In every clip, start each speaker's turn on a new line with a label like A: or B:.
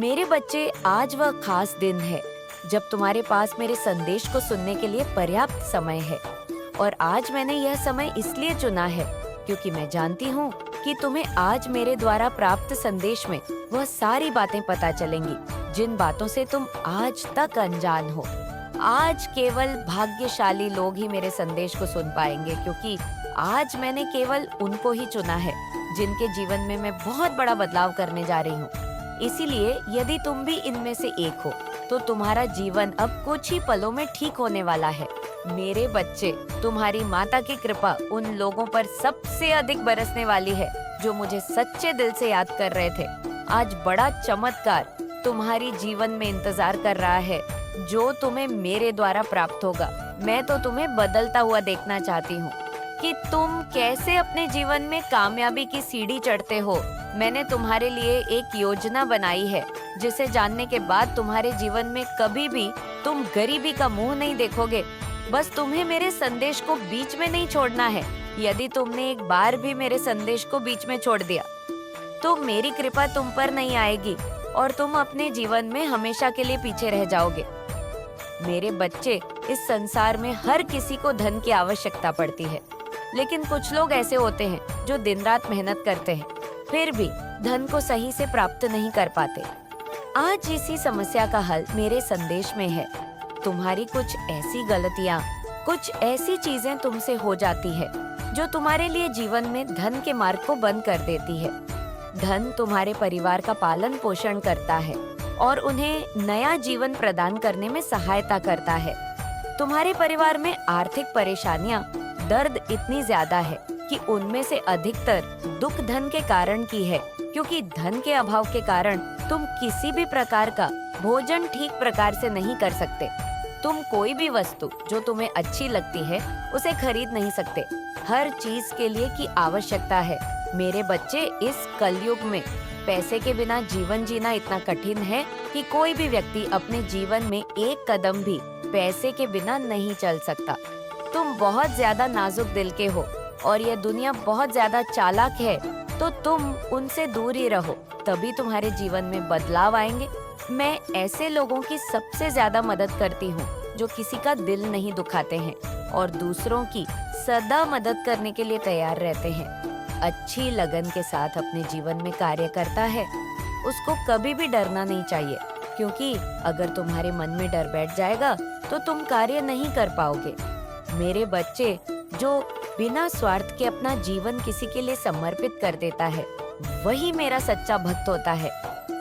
A: मेरे बच्चे, आज वह खास दिन है जब तुम्हारे पास मेरे संदेश को सुनने के लिए पर्याप्त समय है। और आज मैंने यह समय इसलिए चुना है क्योंकि मैं जानती हूँ कि तुम्हें आज मेरे द्वारा प्राप्त संदेश में वह सारी बातें पता चलेंगी जिन बातों से तुम आज तक अनजान हो। आज केवल भाग्यशाली लोग ही मेरे संदेश को सुन पाएंगे, क्योंकि आज मैंने केवल उनको ही चुना है जिनके जीवन में मैं बहुत बड़ा बदलाव करने जा रही हूँ। इसीलिए यदि तुम भी इनमें से एक हो तो तुम्हारा जीवन अब कुछ ही पलों में ठीक होने वाला है। मेरे बच्चे, तुम्हारी माता की कृपा उन लोगों पर सबसे अधिक बरसने वाली है जो मुझे सच्चे दिल से याद कर रहे थे। आज बड़ा चमत्कार तुम्हारी जीवन में इंतजार कर रहा है जो तुम्हें मेरे द्वारा प्राप्त होगा। मैं तो तुम्हें बदलता हुआ देखना चाहती हूँ कि तुम कैसे अपने जीवन में कामयाबी की सीढ़ी चढ़ते हो। मैंने तुम्हारे लिए एक योजना बनाई है जिसे जानने के बाद तुम्हारे जीवन में कभी भी तुम गरीबी का मुंह नहीं देखोगे। बस तुम्हें मेरे संदेश को बीच में नहीं छोड़ना है। यदि तुमने एक बार भी मेरे संदेश को बीच में छोड़ दिया तो मेरी कृपा तुम पर नहीं आएगी और तुम अपने जीवन में हमेशा के लिए पीछे रह जाओगे। मेरे बच्चे, इस संसार में हर किसी को धन की आवश्यकता पड़ती है, लेकिन कुछ लोग ऐसे होते हैं जो दिन रात मेहनत करते हैं फिर भी धन को सही से प्राप्त नहीं कर पाते। आज इसी समस्या का हल मेरे संदेश में है। तुम्हारी कुछ ऐसी गलतियाँ, कुछ ऐसी चीजें तुमसे हो जाती है जो तुम्हारे लिए जीवन में धन के मार्ग को बंद कर देती है। धन तुम्हारे परिवार का पालन पोषण करता है और उन्हें नया जीवन प्रदान करने में सहायता करता है। तुम्हारे परिवार में आर्थिक परेशानियां, दर्द इतनी ज्यादा है कि उनमें से अधिकतर दुख धन के कारण की है, क्योंकि धन के अभाव के कारण तुम किसी भी प्रकार का भोजन ठीक प्रकार से नहीं कर सकते। तुम कोई भी वस्तु जो तुम्हें अच्छी लगती है उसे खरीद नहीं सकते। हर चीज के लिए की आवश्यकता है। मेरे बच्चे, इस कलयुग में पैसे के बिना जीवन जीना इतना कठिन है कि कोई भी व्यक्ति अपने जीवन में एक कदम भी पैसे के बिना नहीं चल सकता। तुम बहुत ज्यादा नाजुक दिल के हो और यह दुनिया बहुत ज्यादा चालाक है, तो तुम उनसे दूर ही रहो, तभी तुम्हारे जीवन में बदलाव आएंगे। मैं ऐसे लोगों की सबसे ज्यादा मदद करती हूँ जो किसी का दिल नहीं दुखाते हैं और दूसरों की सदा मदद करने के लिए तैयार रहते हैं। अच्छी लगन के साथ अपने जीवन में कार्य करता है, उसको कभी भी डरना नहीं चाहिए, क्योंकि अगर तुम्हारे मन में डर बैठ जाएगा तो तुम कार्य नहीं कर पाओगे। मेरे बच्चे, जो बिना स्वार्थ के अपना जीवन किसी के लिए समर्पित कर देता है वही मेरा सच्चा भक्त होता है।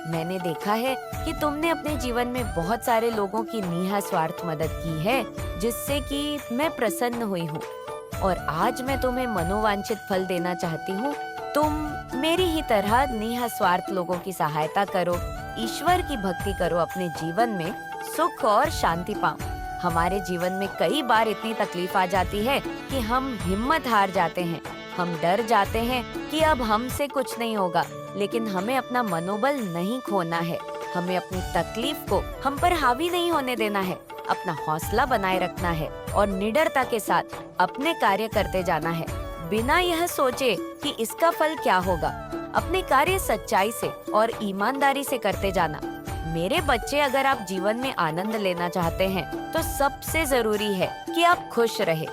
A: मैंने देखा है कि तुमने अपने जीवन में बहुत सारे लोगों की निस्वार्थ मदद की है, जिससे कि मैं प्रसन्न हुई हूँ और आज मैं तुम्हें मनोवांछित फल देना चाहती हूँ। तुम मेरी ही तरह निस्वार्थ लोगों की सहायता करो, ईश्वर की भक्ति करो, अपने जीवन में सुख और शांति पाओ। हमारे जीवन में कई बार इतनी तकलीफ आ जाती है कि हम हिम्मत हार जाते हैं, हम डर जाते हैं कि अब हमसे कुछ नहीं होगा, लेकिन हमें अपना मनोबल नहीं खोना है। हमें अपनी तकलीफ को हम पर हावी नहीं होने देना है, अपना हौसला बनाए रखना है और निडरता के साथ अपने कार्य करते जाना है, बिना यह सोचे कि इसका फल क्या होगा। अपने कार्य सच्चाई से और ईमानदारी से करते जाना। मेरे बच्चे, अगर आप जीवन में आनंद लेना चाहते हैं तो सबसे जरूरी है कि आप खुश रहे।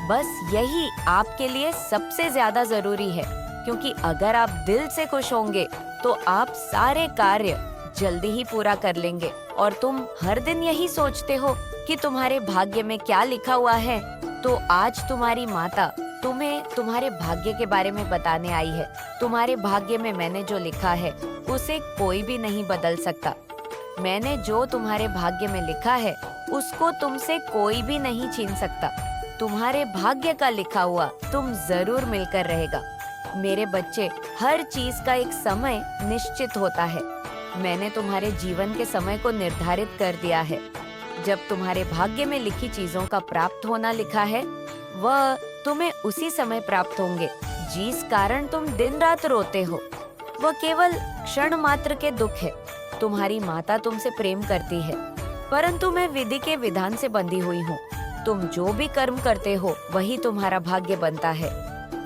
A: बस यही आपके लिए सबसे ज्यादा जरूरी है, क्योंकि अगर आप दिल से खुश होंगे तो आप सारे कार्य जल्दी ही पूरा कर लेंगे। और तुम हर दिन यही सोचते हो कि तुम्हारे भाग्य में क्या लिखा हुआ है, तो आज तुम्हारी माता तुम्हें तुम्हारे भाग्य के बारे में बताने आई है। तुम्हारे भाग्य में मैंने जो लिखा है उसे कोई भी नहीं बदल सकता। मैंने जो तुम्हारे भाग्य में लिखा है उसको तुमसे कोई भी नहीं छीन सकता। तुम्हारे भाग्य का लिखा हुआ तुम जरूर मिलकर रहेगा। मेरे बच्चे, हर चीज का एक समय निश्चित होता है। मैंने तुम्हारे जीवन के समय को निर्धारित कर दिया है। जब तुम्हारे भाग्य में लिखी चीजों का प्राप्त होना लिखा है, वह तुम्हें उसी समय प्राप्त होंगे जिस कारण तुम दिन रात रोते हो। वह केवल क्षण मात्र के दुख है। तुम्हारी माता तुमसे प्रेम करती है, परंतु मैं विधि के विधान से बंधी हुई हूँ। तुम जो भी कर्म करते हो वही तुम्हारा भाग्य बनता है।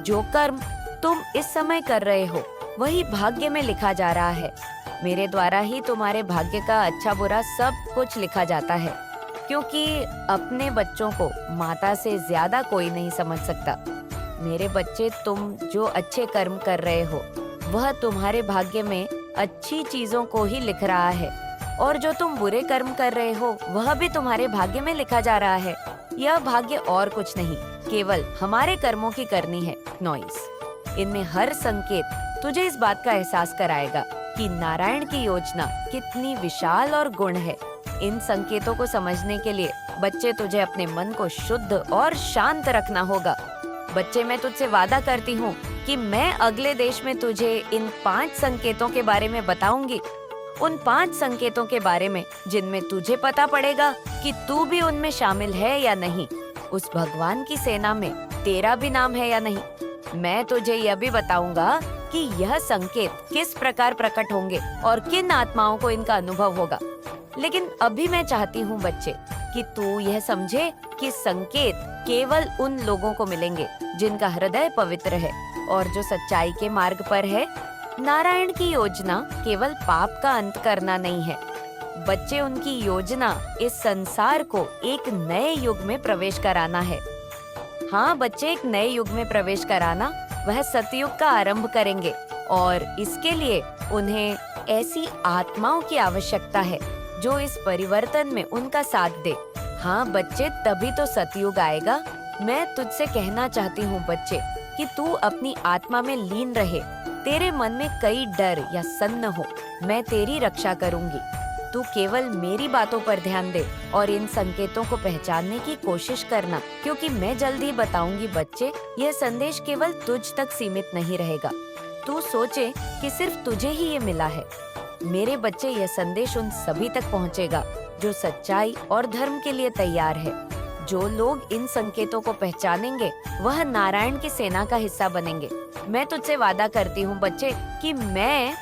A: जो कर्म तुम इस समय कर रहे हो वही भाग्य में लिखा जा रहा है। मेरे द्वारा ही तुम्हारे भाग्य का अच्छा बुरा सब कुछ लिखा जाता है, क्योंकि अपने बच्चों को माता से ज्यादा कोई नहीं समझ सकता। मेरे बच्चे, तुम जो अच्छे कर्म कर रहे हो वह तुम्हारे भाग्य में अच्छी चीजों को ही लिख रहा है, और जो तुम बुरे कर्म कर रहे हो वह भी तुम्हारे भाग्य में लिखा जा रहा है। यह भाग्य और कुछ नहीं, केवल हमारे कर्मों की करनी है नॉइस। इनमें हर संकेत तुझे इस बात का एहसास कराएगा कि नारायण की योजना कितनी विशाल और गुण है। इन संकेतों को समझने के लिए बच्चे, तुझे अपने मन को शुद्ध और शांत रखना होगा। बच्चे, मैं तुझसे वादा करती हूँ कि मैं अगले देश में तुझे इन 5 संकेतों के बारे में बताऊंगी। उन 5 संकेतों के बारे में जिनमें तुझे पता पड़ेगा कि तू भी उनमें शामिल है या नहीं, उस भगवान की सेना में तेरा भी नाम है या नहीं। मैं तुझे यह भी बताऊंगा कि यह संकेत किस प्रकार प्रकट होंगे और किन आत्माओं को इनका अनुभव होगा। लेकिन अभी मैं चाहती हूँ बच्चे कि तू यह समझे कि संकेत केवल उन लोगों को मिलेंगे जिनका हृदय पवित्र है और जो सच्चाई के मार्ग पर है। नारायण की योजना केवल पाप का अंत करना नहीं है बच्चे, उनकी योजना इस संसार को एक नए युग में प्रवेश कराना है। हाँ बच्चे, एक नए युग में प्रवेश कराना, वह सतयुग का आरंभ करेंगे और इसके लिए उन्हें ऐसी आत्माओं की आवश्यकता है जो इस परिवर्तन में उनका साथ दे। हाँ बच्चे, तभी तो सतयुग आएगा। मैं तुझसे कहना चाहती हूँ बच्चे कि तू अपनी आत्मा में लीन रहे। तेरे मन में कई डर या सन्न हो, मैं तेरी रक्षा करूंगी। तू केवल मेरी बातों पर ध्यान दे और इन संकेतों को पहचानने की कोशिश करना, क्योंकि मैं जल्द ही बताऊंगी बच्चे। यह संदेश केवल तुझ तक सीमित नहीं रहेगा। तू सोचे कि सिर्फ तुझे ही ये मिला है। मेरे बच्चे, यह संदेश उन सभी तक पहुंचेगा जो सच्चाई और धर्म के लिए तैयार है। जो लोग इन संकेतों को पहचानेंगे वह नारायण की सेना का हिस्सा बनेंगे। मैं तुझसे वादा करती हूँ बच्चे कि मैं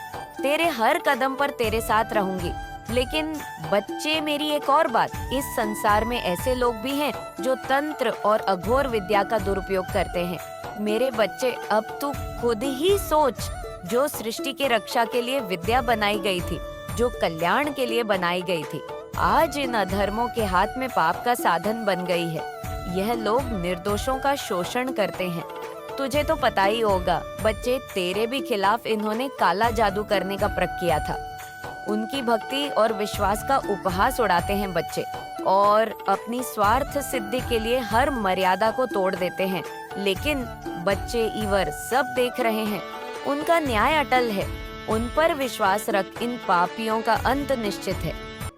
A: तेरे हर कदम पर तेरे साथ रहूंगी। लेकिन बच्चे, मेरी एक और बात, इस संसार में ऐसे लोग भी हैं जो तंत्र और अघोर विद्या का दुरुपयोग करते हैं। मेरे बच्चे, अब तू खुद ही सोच, जो सृष्टि की रक्षा के लिए विद्या बनाई गई थी, जो कल्याण के लिए बनाई गई थी, आज इन अधर्मों के हाथ में पाप का साधन बन गई है। यह लोग निर्दोषों का शोषण करते हैं। तुझे तो पता ही होगा बच्चे, तेरे भी खिलाफ इन्होंने काला जादू करने का प्रयोग किया था। उनकी भक्ति और विश्वास का उपहास उड़ाते हैं बच्चे, और अपनी स्वार्थ सिद्धि के लिए हर मर्यादा को तोड़ देते हैं। लेकिन बच्चे, ईवर सब देख रहे हैं, उनका न्याय अटल है। उन पर विश्वास रख, इन पापियों का अंत निश्चित है।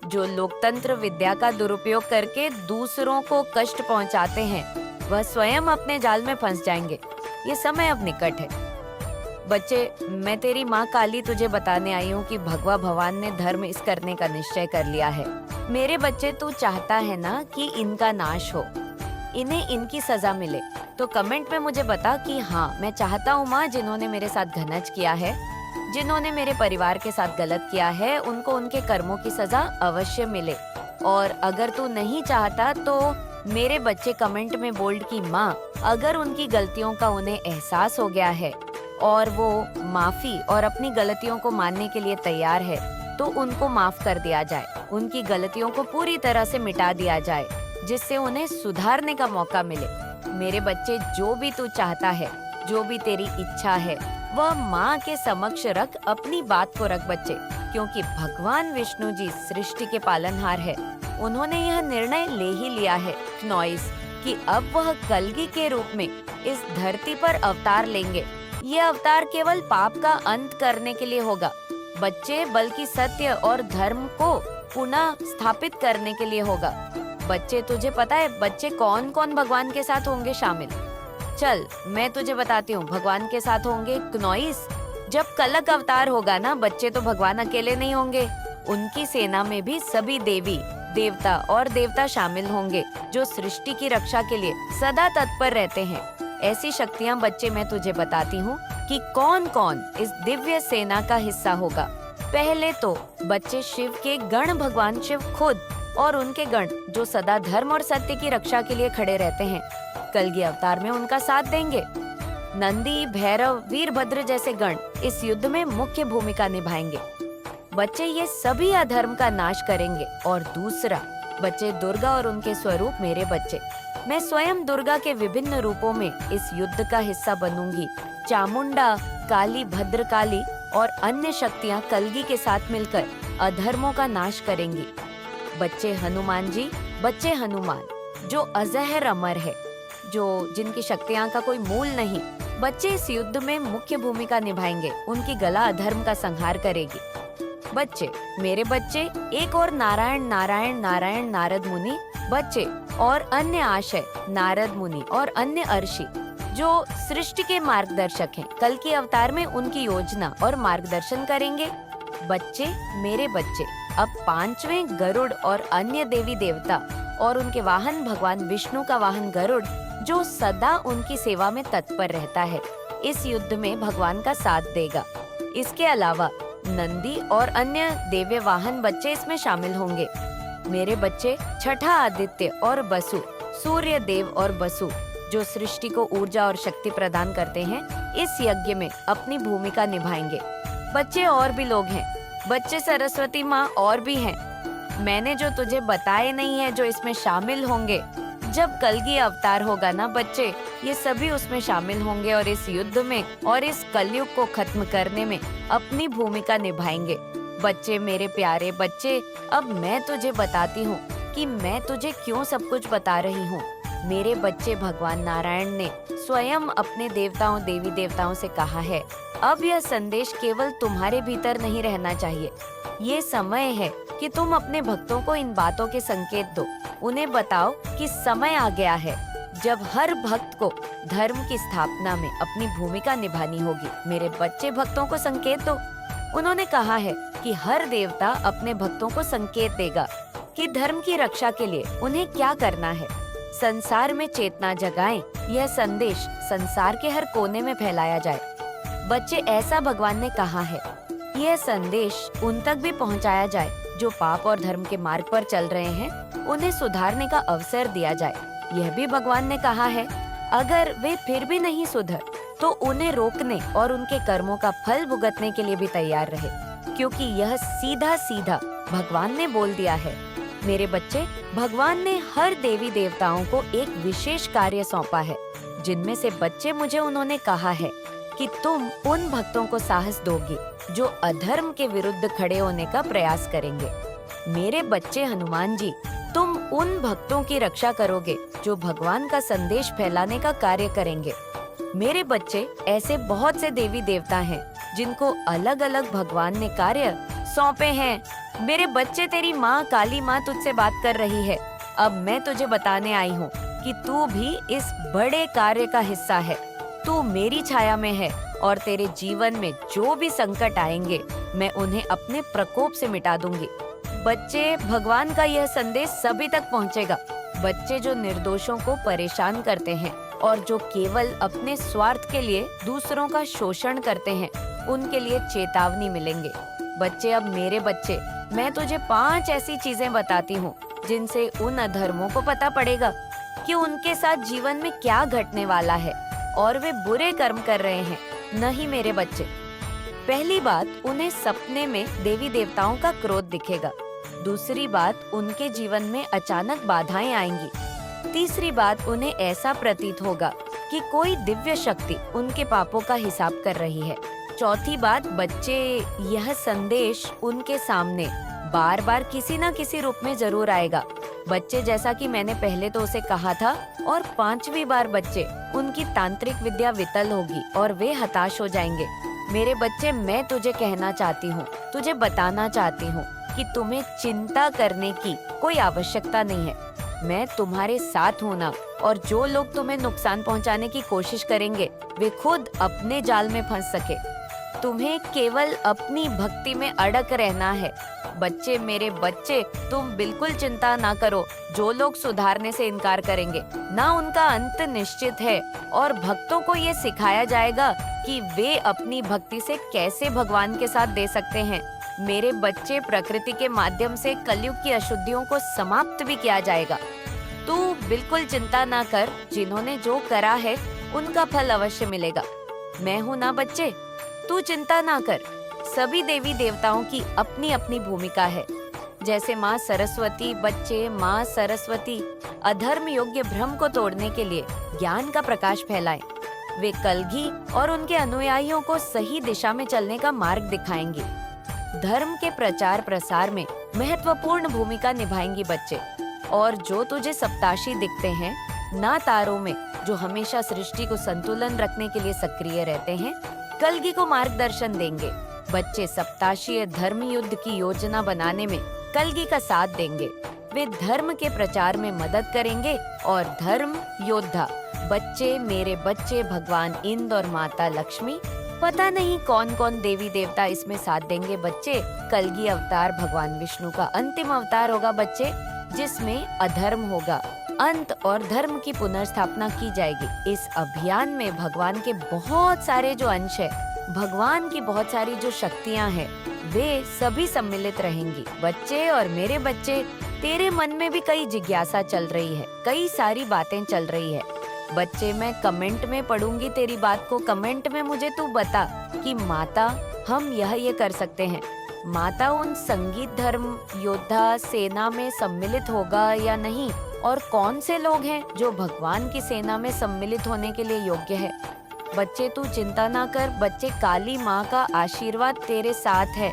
A: जो लोग तंत्र विद्या का दुरुपयोग करके दूसरों को कष्ट पहुंचाते हैं, वह स्वयं अपने जाल में फंस जाएंगे। ये समय अब निकट है। बच्चे, मैं तेरी माँ काली तुझे बताने आई हूँ कि भगवा भगवान ने धर्म इस करने का निश्चय कर लिया है। मेरे बच्चे, तू चाहता है ना कि इनका नाश हो, इन्हें इनकी सजा मिले, तो कमेंट में मुझे बता कि हाँ, मैं चाहता हूँ माँ, जिन्होंने मेरे साथ घनज किया है, जिन्होंने मेरे परिवार के साथ गलत किया है, उनको उनके कर्मों की सजा अवश्य मिले। और अगर तू नहीं चाहता तो मेरे बच्चे कमेंट में बोल्ड की माँ, अगर उनकी गलतियों का उन्हें एहसास हो गया है और वो माफी और अपनी गलतियों को मानने के लिए तैयार है, तो उनको माफ कर दिया जाए, उनकी गलतियों को पूरी तरह से मिटा दिया जाए, जिससे उन्हें सुधारने का मौका मिले। मेरे बच्चे, जो भी तू चाहता है, जो भी तेरी इच्छा है, वह माँ के समक्ष रख, अपनी बात को रख बच्चे, क्योंकि भगवान विष्णु जी सृष्टि के पालनहार है। उन्होंने यह निर्णय ले ही लिया है नॉइस कि अब वह कलगी के रूप में इस धरती पर अवतार लेंगे। ये अवतार केवल पाप का अंत करने के लिए होगा बच्चे, बल्कि सत्य और धर्म को पुनः स्थापित करने के लिए होगा। बच्चे, तुझे पता है बच्चे, कौन कौन भगवान के साथ होंगे शामिल? चल मैं तुझे बताती हूँ। भगवान के साथ होंगे नॉइस, जब कलक अवतार होगा ना बच्चे, तो भगवान अकेले नहीं होंगे, उनकी सेना में भी सभी देवी देवता और देवता शामिल होंगे जो सृष्टि की रक्षा के लिए सदा तत्पर रहते हैं। ऐसी शक्तियाँ बच्चे, मैं तुझे बताती हूँ कि कौन कौन इस दिव्य सेना का हिस्सा होगा। पहले तो बच्चे, शिव के गण, भगवान शिव खुद और उनके गण जो सदा धर्म और सत्य की रक्षा के लिए खड़े रहते हैं, कलगी अवतार में उनका साथ देंगे। नंदी, भैरव, वीरभद्र जैसे गण इस युद्ध में मुख्य भूमिका निभाएंगे। बच्चे ये सभी अधर्म का नाश करेंगे। और दूसरा, बच्चे दुर्गा और उनके स्वरूप मेरे बच्चे। मैं स्वयं दुर्गा के विभिन्न रूपों में इस युद्ध का हिस्सा बनूंगी। चामुंडा, काली, भद्रकाली और अन्य शक्तियां कलगी के साथ मिलकर अधर्मों का नाश करेंगी। बच्चे हनुमान जी, बच्चे हनुमान जो अजहर अमर है, जिनकी शक्तियां का कोई मूल नहीं, बच्चे इस युद्ध में मुख्य भूमिका निभाएंगे। उनकी गला अधर्म का संहार करेगी। बच्चे मेरे बच्चे, एक और नारायण नारायण नारायण नारद मुनि बच्चे और अन्य आशय नारद मुनि और अन्य अर्षि जो सृष्टि के मार्गदर्शक हैं, कल के अवतार में उनकी योजना और मार्गदर्शन करेंगे। बच्चे मेरे बच्चे, अब पांचवें गरुड़ और अन्य देवी देवता और उनके वाहन भगवान विष्णु का वाहन गरुड़ जो सदा उनकी सेवा में तत्पर रहता है, इस युद्ध में भगवान का साथ देगा। इसके अलावा नंदी और अन्य देव्य वाहन बच्चे इसमें शामिल होंगे। मेरे बच्चे छठा आदित्य और बसु, सूर्य देव और बसु जो सृष्टि को ऊर्जा और शक्ति प्रदान करते हैं, इस यज्ञ में अपनी भूमिका निभाएंगे। बच्चे और भी लोग हैं, बच्चे सरस्वती माँ और भी हैं। मैंने जो तुझे बताए नहीं है जो इसमें शामिल होंगे। जब कलगी अवतार होगा ना बच्चे, ये सभी उसमें शामिल होंगे और इस युद्ध में और इस कलयुग को खत्म करने में अपनी भूमिका निभाएंगे। बच्चे मेरे प्यारे बच्चे, अब मैं तुझे बताती हूँ कि मैं तुझे क्यों सब कुछ बता रही हूँ। मेरे बच्चे, भगवान नारायण ने स्वयं अपने देवताओं देवी देवताओं से कहा है, अब यह संदेश केवल तुम्हारे भीतर नहीं रहना चाहिए। ये समय है कि तुम अपने भक्तों को इन बातों के संकेत दो। उन्हें बताओ कि समय आ गया है जब हर भक्त को धर्म की स्थापना में अपनी भूमिका निभानी होगी। मेरे बच्चे, भक्तों को संकेत दो। उन्होंने कहा है कि हर देवता अपने भक्तों को संकेत देगा कि धर्म की रक्षा के लिए उन्हें क्या करना है। संसार में चेतना जगाएं, यह संदेश संसार के हर कोने में फैलाया जाए। बच्चे, ऐसा भगवान ने कहा है। यह संदेश उन तक भी पहुंचाया जाए जो पाप और धर्म के मार्ग पर चल रहे हैं, उन्हें सुधारने का अवसर दिया जाए। यह भी भगवान ने कहा है, अगर वे फिर भी नहीं सुधर तो उन्हें रोकने और उनके कर्मों का फल भुगतने के लिए भी तैयार रहे, क्योंकि यह सीधा सीधा भगवान ने बोल दिया है। मेरे बच्चे, भगवान ने हर देवी देवताओं को एक विशेष कार्य सौंपा है, जिनमें से बच्चे मुझे उन्होंने कहा है कि तुम उन भक्तों को साहस दोगी जो अधर्म के विरुद्ध खड़े होने का प्रयास करेंगे। मेरे बच्चे हनुमान जी, तुम उन भक्तों की रक्षा करोगे जो भगवान का संदेश फैलाने का कार्य करेंगे। मेरे बच्चे, ऐसे बहुत से देवी देवता हैं जिनको अलग अलग भगवान ने कार्य सौंपे हैं। मेरे बच्चे, तेरी माँ काली माँ तुझसे बात कर रही है। अब मैं तुझे बताने आई हूँ कि तू भी इस बड़े कार्य का हिस्सा है। तू मेरी छाया में है और तेरे जीवन में जो भी संकट आएंगे, मैं उन्हें अपने प्रकोप से मिटा दूंगी। बच्चे, भगवान का यह संदेश सभी तक पहुँचेगा। बच्चे जो निर्दोषों को परेशान करते हैं और जो केवल अपने स्वार्थ के लिए दूसरों का शोषण करते हैं, उनके लिए चेतावनी मिलेंगे। बच्चे, अब मेरे बच्चे, मैं तुझे 5 ऐसी चीजें बताती हूँ जिनसे उन अधर्मों को पता पड़ेगा कि उनके साथ जीवन में क्या घटने वाला है और वे बुरे कर्म कर रहे हैं। नहीं मेरे बच्चे, पहली बात, उन्हें सपने में देवी देवताओं का क्रोध दिखेगा। दूसरी बात, उनके जीवन में अचानक बाधाएं आएंगी। तीसरी बात, उन्हें ऐसा प्रतीत होगा कि कोई दिव्य शक्ति उनके पापों का हिसाब कर रही है। चौथी बात, बच्चे, यह संदेश उनके सामने बार बार किसी न किसी रूप में जरूर आएगा। बच्चे, जैसा कि मैंने पहले तो उसे कहा था, और 5वीं बार बच्चे, उनकी तांत्रिक विद्या वितल होगी और वे हताश हो जाएंगे। मेरे बच्चे, मैं तुझे कहना चाहती हूँ, तुझे बताना चाहती हूँ कि तुम्हें चिंता करने की कोई आवश्यकता नहीं है। मैं तुम्हारे साथ हूँ ना, और जो लोग तुम्हें नुकसान पहुँचाने की कोशिश करेंगे, वे खुद अपने जाल में फंस सके। तुम्हें केवल अपनी भक्ति में अड़क रहना है। बच्चे, मेरे बच्चे, तुम बिल्कुल चिंता ना करो। जो लोग सुधारने से इनकार करेंगे ना, उनका अंत निश्चित है, और भक्तों को ये सिखाया जाएगा कि वे अपनी भक्ति से कैसे भगवान के साथ दे सकते हैं। मेरे बच्चे, प्रकृति के माध्यम से कलयुग की अशुद्धियों को समाप्त भी किया जाएगा। तू बिल्कुल चिंता ना कर, जिन्होंने जो करा है उनका फल अवश्य मिलेगा। मैं हूँ ना बच्चे, तू चिंता ना कर। सभी देवी देवताओं की अपनी अपनी भूमिका है। जैसे माँ सरस्वती बच्चे माँ सरस्वती अधर्म योग्य भ्रम को तोड़ने के लिए ज्ञान का प्रकाश फैलाएं। वे कलगी और उनके अनुयायियों को सही दिशा में चलने का मार्ग दिखाएंगी। धर्म के प्रचार प्रसार में महत्वपूर्ण भूमिका निभाएंगी बच्चे। और जो तुझे सप्ताशी दिखते हैं ना तारों में, जो हमेशा सृष्टि को संतुलन रखने के लिए सक्रिय रहते हैं, कलगी को मार्गदर्शन देंगे। बच्चे सप्ताशीय धर्म युद्ध की योजना बनाने में कलगी का साथ देंगे। वे धर्म के प्रचार में मदद करेंगे और धर्म योद्धा बच्चे मेरे बच्चे भगवान इंद्र और माता लक्ष्मी, पता नहीं कौन कौन देवी देवता इसमें साथ देंगे बच्चे। कलगी अवतार भगवान विष्णु का अंतिम अवतार होगा बच्चे, जिसमें अधर्म होगा अंत और धर्म की पुनर्स्थापना की जाएगी। इस अभियान में भगवान के बहुत सारे जो अंश है, भगवान की बहुत सारी जो शक्तियाँ हैं, वे सभी सम्मिलित रहेंगी बच्चे। और मेरे बच्चे, तेरे मन में भी कई जिज्ञासा चल रही है, कई सारी बातें चल रही है बच्चे। मैं कमेंट में पढ़ूंगी तेरी बात को, कमेंट में मुझे तू बता कि माता हम ये कर सकते हैं। माता उन संगीत धर्म योद्धा सेना में सम्मिलित होगा या नहीं, और कौन से लोग हैं जो भगवान की सेना में सम्मिलित होने के लिए योग्य है। बच्चे तू चिंता ना कर बच्चे, काली माँ का आशीर्वाद तेरे साथ है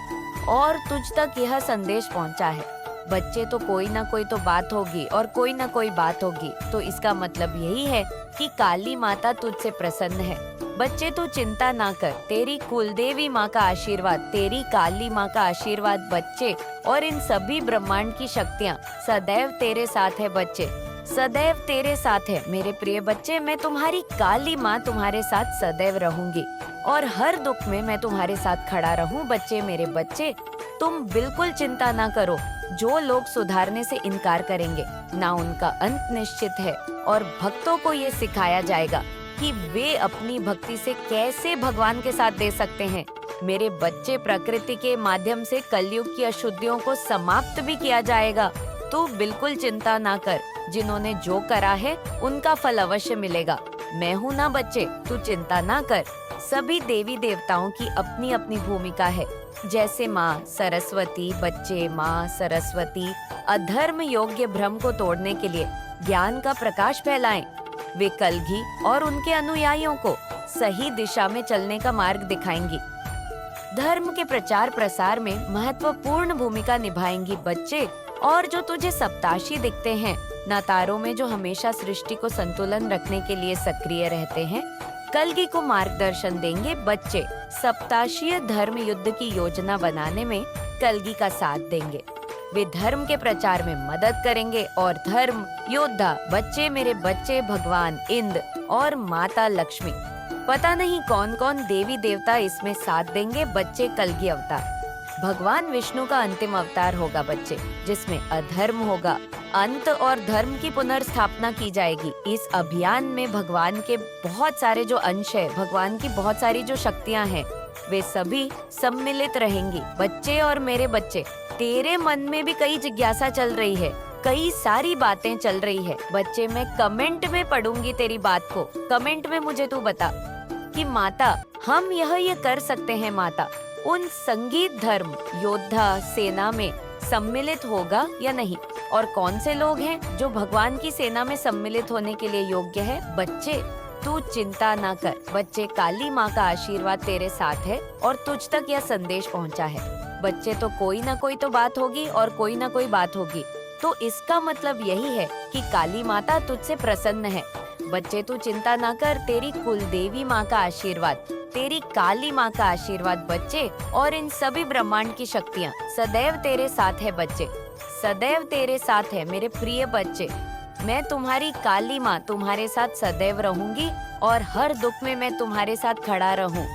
A: और तुझ तक यह संदेश पहुँचा है बच्चे। तो कोई ना कोई तो बात होगी और कोई ना कोई बात होगी, तो इसका मतलब यही है कि काली माता तुझसे प्रसन्न है बच्चे। तू चिंता ना कर, तेरी कुलदेवी माँ का आशीर्वाद, तेरी काली माँ का आशीर्वाद बच्चे, और इन सभी ब्रह्मांड की शक्तियाँ सदैव तेरे साथ है बच्चे, सदैव तेरे साथ है मेरे प्रिय बच्चे। मैं तुम्हारी काली माँ तुम्हारे साथ सदैव रहूंगी और हर दुख में मैं तुम्हारे साथ खड़ा रहूं बच्चे मेरे बच्चे। तुम बिल्कुल चिंता ना करो। जो लोग सुधारने से इनकार करेंगे ना, उनका अंत निश्चित है। और भक्तों को ये सिखाया जाएगा कि वे अपनी भक्ति से कैसे भगवान के साथ दे सकते हैं। मेरे बच्चे, प्रकृति के माध्यम से कलयुग की अशुद्धियों को समाप्त भी किया जाएगा। तू बिल्कुल चिंता ना कर, जिन्होंने जो करा है उनका फल अवश्य मिलेगा। मैं हूँ ना बच्चे, तू चिंता ना कर। सभी देवी देवताओं की अपनी अपनी भूमिका है। जैसे माँ सरस्वती बच्चे माँ सरस्वती अधर्म योग्य भ्रम को तोड़ने के लिए ज्ञान का प्रकाश फैलाएं। वे कलगी और उनके अनुयायियों को सही दिशा में चलने का मार्ग दिखाएंगी। धर्म के प्रचार प्रसार में महत्वपूर्ण भूमिका निभाएंगी बच्चे। और जो तुझे सप्ताशी दिखते हैं ना तारों में, जो हमेशा सृष्टि को संतुलन रखने के लिए सक्रिय रहते हैं, कलगी को मार्गदर्शन देंगे बच्चे। सप्ताशीय धर्म युद्ध की योजना बनाने में कलगी का साथ देंगे। वे धर्म के प्रचार में मदद करेंगे और धर्म योद्धा बच्चे मेरे बच्चे भगवान इंद्र और माता लक्ष्मी, पता नहीं कौन कौन देवी देवता इसमें साथ देंगे बच्चे। कलगी अवतार भगवान विष्णु का अंतिम अवतार होगा बच्चे, जिसमें अधर्म होगा अंत और धर्म की पुनर्स्थापना की जाएगी। इस अभियान में भगवान के बहुत सारे जो अंश है, भगवान की बहुत सारी जो शक्तियाँ हैं, वे सभी सम्मिलित रहेंगी बच्चे। और मेरे बच्चे, तेरे मन में भी कई जिज्ञासा चल रही है, कई सारी बातें चल रही है बच्चे। मैं कमेंट में पढ़ूंगी तेरी बात को, कमेंट में मुझे तू बता कि माता हम ये कर सकते हैं। माता उन संगीत धर्म योद्धा सेना में सम्मिलित होगा या नहीं, और कौन से लोग हैं जो भगवान की सेना में सम्मिलित होने के लिए योग्य है बच्चे। तू चिंता ना कर बच्चे, काली माँ का आशीर्वाद तेरे साथ है और तुझ तक यह संदेश पहुँचा है बच्चे। तो कोई ना कोई तो बात होगी और कोई ना कोई बात होगी, तो इसका मतलब यही है कि काली माता तुझसे प्रसन्न है बच्चे। तू चिंता ना कर, तेरी कुलदेवी माँ का आशीर्वाद, तेरी काली माँ का आशीर्वाद बच्चे, और इन सभी ब्रह्मांड की शक्तियाँ सदैव तेरे साथ है बच्चे, सदैव तेरे साथ है मेरे प्रिय बच्चे। मैं तुम्हारी काली माँ तुम्हारे साथ सदैव रहूंगी और हर दुख में मैं तुम्हारे साथ खड़ा रहूं।